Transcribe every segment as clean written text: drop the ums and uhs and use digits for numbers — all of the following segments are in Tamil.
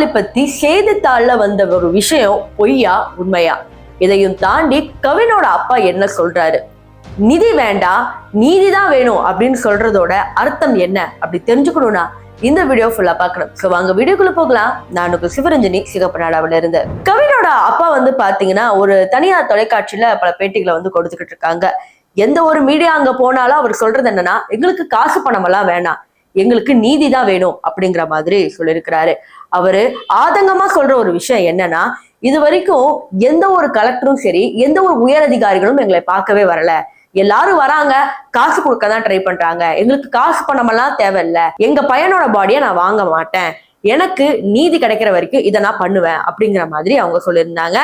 காதலை பத்தி செய்தித்தாள்ல வந்த ஒரு விஷயம் பொய்யா உண்மையா? இதையும் தாண்டி கவினோட அப்பா என்ன சொல்றாரு? நிதி வேண்டாம் நீதிதான் வேணும் அப்படின்னு சொல்றதோட அர்த்தம் என்ன அப்படி தெரிஞ்சுக்கணும்னா இந்த வீடியோ ஃபுல்லா பார்க்கணும். ஸோ வாங்க வீடியோக்குள்ள போகலாம். நான் சிவரஞ்சனி, சிகப்பு நாடாவில இருந்து. கவினோட அப்பா பாத்தீங்கன்னா ஒரு தனியார் தொலைக்காட்சியில பல பேட்டிகளை கொடுத்துக்கிட்டு இருக்காங்க. எந்த ஒரு மீடியா அங்க போனாலும் அவர் சொல்றது என்னன்னா, எங்களுக்கு காசு பணம் எல்லாம் வேணாம், எங்களுக்கு நீதி தான் வேணும் அப்படிங்கிற மாதிரி சொல்லியிருக்கிறாரு. அவரு ஆதங்கமா சொல்ற ஒரு விஷயம் என்னன்னா, இது வரைக்கும் எந்த ஒரு கலெக்டரும் சரி, எந்த ஒரு உயர் அதிகாரிகளும் எங்களை பார்க்கவே வரல. எல்லாரும் வராங்க, காசு கொடுக்க தான் ட்ரை பண்றாங்க. எங்களுக்கு காசு பணமெல்லாம் தேவையில்லை, எங்க பையனோட பாடியை நான் வாங்க மாட்டேன், எனக்கு நீதி கிடைக்கிற வரைக்கும் இதை நான் பண்ணுவேன் அப்படிங்கிற மாதிரி அவங்க சொல்லியிருந்தாங்க.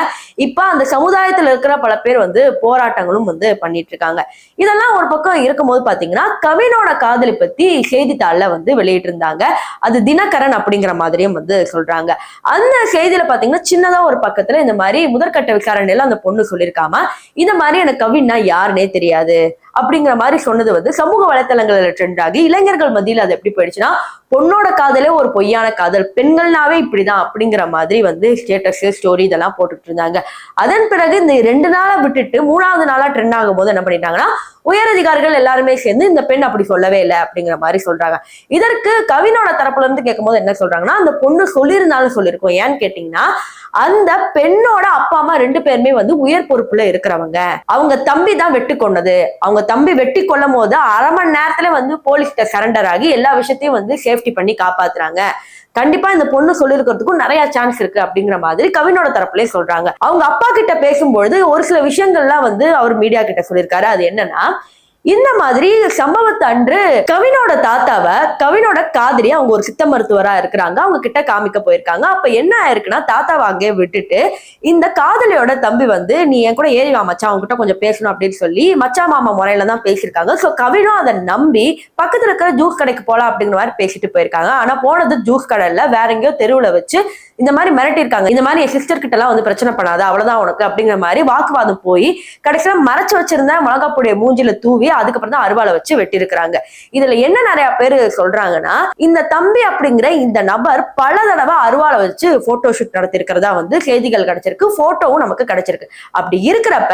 இப்ப அந்த சமுதாயத்துல இருக்கிற பல பேர் போராட்டங்களும் பண்ணிட்டு இருக்காங்க. இதெல்லாம் ஒரு பக்கம் இருக்கும்போது பாத்தீங்கன்னா, கவினோட காதலி பத்தி செய்தித்தாள்ல வெளியிட்டு இருந்தாங்க. அது தினகரன் அப்படிங்கிற மாதிரியும் சொல்றாங்க. அந்த செய்தியில பாத்தீங்கன்னா சின்னதா ஒரு பக்கத்துல இந்த மாதிரி முதற்கட்ட விசாரணையில அந்த பொண்ணு சொல்லியிருக்காம, இந்த மாதிரி எனக்கு கவின்னா யாருன்னே தெரியாது அப்படிங்கிற மாதிரி சொன்னது சமூக வலைத்தளங்கள்ல ட்ரெண்ட் ஆகி இளைஞர்கள் மத்தியில் அது எப்படி போயிடுச்சுன்னா, பொண்ணோட காதலே ஒரு பொய்யான காதல், பெண்கள்னாவே இப்படிதான் அப்படிங்கிற மாதிரி ஸ்டேட்டஸ் ஸ்டோரி இதெல்லாம் போட்டுட்டு இருந்தாங்க. அதன் பிறகு இந்த 2 நாளை விட்டுட்டு 3வது நாளா ட்ரெண்ட் ஆகும் போது என்ன பண்ணிட்டாங்கன்னா, உயரதிகாரிகள் எல்லாருமே சேர்ந்து இந்த பெண் அப்படி சொல்லவே இல்லை அப்படிங்கிற மாதிரி சொல்றாங்க. இதற்கு கவினோட தரப்புல இருந்து கேட்கும் போது என்ன சொல்றாங்கன்னா, அந்த பொண்ணு சொல்லியிருந்தாலும் சொல்லியிருக்கோம். ஏன்னு கேட்டீங்கன்னா, அந்த பெண்ணோட அப்பா அம்மா 2 பேருமே உயர் பொறுப்புல இருக்கிறவங்க. அவங்க தம்பி தான் வெட்டி கொண்டது. அவங்க தம்பி வெட்டி கொள்ளும் போது 1/2 மணி நேரத்துல போலீஸ்கிட்ட சரண்டர் ஆகி எல்லா விஷயத்தையும் சேஃப்டி பண்ணி காப்பாத்துறாங்க. கண்டிப்பா இந்த பொண்ணு சொல்லிருக்கிறதுக்கும் நிறைய சான்ஸ் இருக்கு அப்படிங்கிற மாதிரி கவினோட தரப்புலயே சொல்றாங்க. அவங்க அப்பா கிட்ட பேசும்பொழுது ஒரு சில விஷயங்கள்லாம் அவர் மீடியா கிட்ட சொல்லியிருக்காரு. அது என்னன்னா, இந்த மாதிரி சம்பவத்தை அன்று கவினோட தாத்தாவை கவினோட காதலி அவங்க ஒரு சித்த மருத்துவரா இருக்கிறாங்க, அவங்க கிட்ட காமிக்க போயிருக்காங்க. அப்ப என்ன ஆயிருக்குன்னா, தாத்தாவை அங்கே விட்டுட்டு இந்த காதலியோட தம்பி நீ என் கூட ஏறி வா மச்சான், அவங்க கிட்ட கொஞ்சம் பேசணும் அப்படின்னு சொல்லி மச்சா மாமா முறையில தான் பேசியிருக்காங்க. சோ கவினும் அதை நம்பி பக்கத்துல இருக்கிற ஜூஸ் கடைக்கு போலாம் அப்படிங்கிற மாதிரி பேசிட்டு போயிருக்காங்க. ஆனா போனது ஜூஸ் கடை இல்ல, வேற எங்கேயோ தெருவுல வச்சு இந்த மாதிரி மிரட்டிருக்காங்க. இந்த மாதிரி என் சிஸ்டர் கிட்ட எல்லாம் பிரச்சனை பண்ணாத, அவ்வளவுதான் உனக்கு அப்படிங்கிற மாதிரி வாக்குவாதம் போய் கடைசியில மறைச்சு வச்சிருந்த மிளகாப்புடைய மூஞ்சில தூவி அதுக்கப்புறம் தான் அருவாளை வச்சு வெட்டிருக்கிறாங்க. இதுல என்ன நிறைய பேரு சொல்றாங்கன்னா, இந்த தம்பி அப்படிங்கிற இந்த நபர் பல தடவை அருவாளை வச்சு போட்டோ ஷூட் நடத்தி இருக்கிறதா செய்திகள் கிடைச்சிருக்கு, போட்டோவும் நமக்கு கிடைச்சிருக்கு. அப்படி இருக்கிறப்ப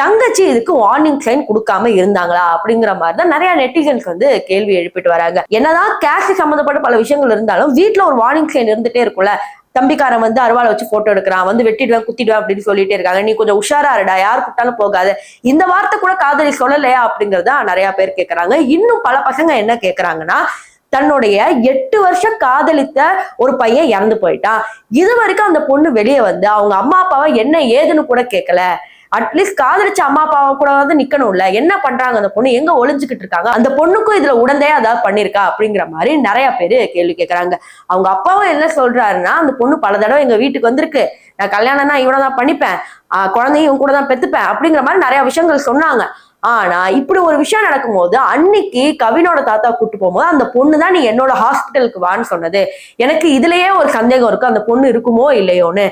தங்கச்சி இதுக்கு வார்னிங் சைன் கொடுக்காம இருந்தாங்களா அப்படிங்கிற மாதிரி தான் நிறைய நெட்டிசன்ஸ் கேள்வி எழுப்பிட்டு வராங்க. என்னதான் கேஷ் சம்பந்தப்பட்ட பல விஷயங்கள் இருந்தாலும் வீட்டுல ஒரு வார்னிங் சைன் இருந்துட்டே இருக்கும்ல. தம்பிக்காரன் அருவாளை வச்சு போட்டோ எடுக்கிறான், வெட்டிடுவேன் குத்திடுவேன் அப்படின்னு சொல்லிட்டே இருக்காங்க, நீ கொஞ்சம் உஷாரா இருடா, யாரு கூட்டாலும் போகாது, இந்த வார்த்தை கூட காதலி சொல்லலையா அப்படிங்கறத நிறைய பேர் கேட்கறாங்க. இன்னும் பல பசங்க என்ன கேட்கறாங்கன்னா, தன்னுடைய 8 வருஷம் காதலித்த ஒரு பையன் இறந்து போயிட்டான், இது வரைக்கும் அந்த பொண்ணு வெளியே அவங்க அம்மா அப்பாவை என்ன ஏதுன்னு கூட கேட்கல, அட்லீஸ்ட் காதலிச்ச அம்மா அப்பாவை கூட நிக்கணும்ல, என்ன பண்றாங்க அந்த பொண்ணு, எங்க ஒளிஞ்சுக்கிட்டு இருக்காங்க, அந்த பொண்ணுக்கும் இதுல உடந்தையா ஏதாவது பண்ணிருக்கா அப்படிங்கிற மாதிரி நிறைய பேரு கேள்வி கேட்கறாங்க. அவங்க அப்பாவும் என்ன சொல்றாருன்னா, அந்த பொண்ணு பல தடவை எங்க வீட்டுக்கு வந்திருக்கு, நான் கல்யாணம்னா இவனதான் பண்ணிப்பேன், குழந்தையும் இவன் கூட தான் பெத்துப்பேன் அப்படிங்கிற மாதிரி நிறைய விஷயங்கள் சொன்னாங்க. ஆனா இப்படி ஒரு விஷயம் நடக்கும் போது அன்னைக்கு கவினோட தாத்தா கூட்டு போகும்போது அந்த பொண்ணு தான் நீ என்னோட ஹாஸ்பிட்டலுக்கு வான்னு சொன்னது. எனக்கு இதுலயே ஒரு சந்தேகம் இருக்கு, அந்த பொண்ணு இருக்குமோ இல்லையோன்னு.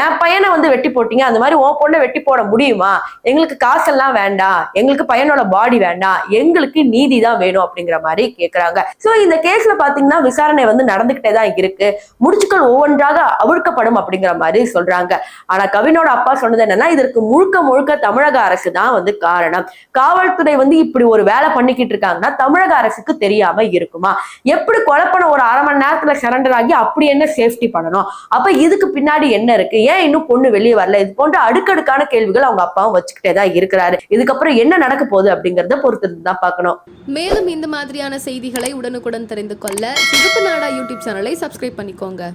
என் பையனை வெட்டி போட்டீங்க, அந்த மாதிரி உன் பொண்ணை வெட்டி போட முடியுமா? எங்களுக்கு காசெல்லாம் வேண்டாம், எங்களுக்கு பையனோட பாடி வேண்டாம், எங்களுக்கு நீதி தான் வேணும் அப்படிங்கிற மாதிரி கேட்கறாங்க. சோ இந்த கேஸ்ல பாத்தீங்கன்னா விசாரணை நடந்துகிட்டே தான் இருக்கு, முடிச்சுக்கள் ஒவ்வொன்றாக அவிழ்க்கப்படும் அப்படிங்கிற மாதிரி சொல்றாங்க. ஆனா கவினோட அப்பா சொன்னது என்னன்னா, இதற்கு முழுக்க முழுக்க தமிழக அரசு தான் காரணம். காவல்துறை இப்படி ஒரு வேலை பண்ணிக்கிட்டு இருக்காங்கன்னா தமிழக அரசுக்கு தெரியாம இருக்குமா? எப்படி குழப்பன ஒரு 1/2 மணி நேரத்துல சரண்டர் ஆகி அப்படி என்ன சேஃப்டி பண்ணணும்? அப்ப இதுக்கு பின்னாடி என்ன இருக்கு? ஏன் இன்னும் பொண்ணு வெளியே வரல? இது போன்ற அடுக்கடுக்கான கேள்விகள் அவங்க அப்பாவும் வச்சுக்கிட்டே தான் இருக்கிறாரு. இதுக்கப்புறம் என்ன நடக்க போகுது அப்படிங்கறத பொறுத்து தான் பார்க்கணும். மேலும் இந்த மாதிரியான செய்திகளை உடனுக்குடன் தெரிந்து கொள்ள சிகப்பு நாடா யூடியூப் சேனலை சப்ஸ்கிரைப் பண்ணிக்கோங்க.